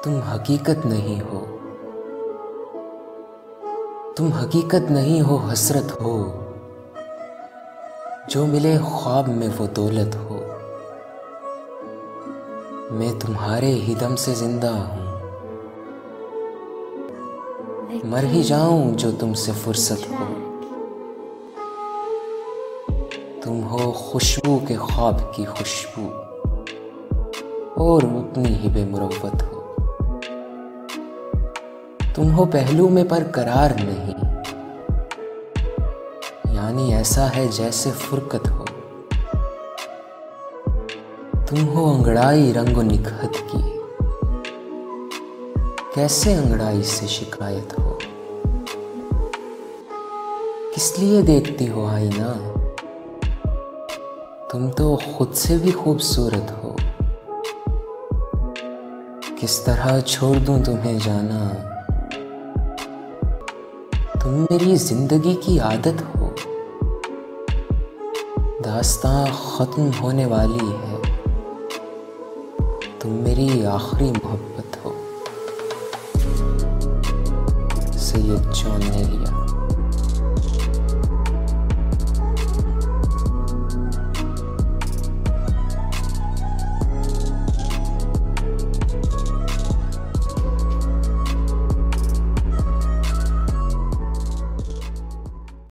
तुम हकीकत नहीं हो, तुम हकीकत नहीं हो, हसरत हो। जो मिले ख्वाब में वो दौलत हो। मैं तुम्हारे ही दम से जिंदा हूँ, मर ही जाऊं जो तुमसे फुर्सत हो। तुम हो खुशबू के ख्वाब की खुशबू, और उतनी ही बेमुरव्वत हो। तुम हो पहलू में पर करार नहीं, यानी ऐसा है जैसे फुरकत हो। तुम हो अंगड़ाई रंगो निखत की, कैसे अंगड़ाई से शिकायत हो। किस लिए देखती हो आईना, तुम तो खुद से भी खूबसूरत हो। किस तरह छोड़ दूं तुम्हें जाना, तुम मेरी जिंदगी की आदत हो। दास्तां खत्म होने वाली है, तुम मेरी आखिरी मोहब्बत हो। सैयद जॉन ने लिया।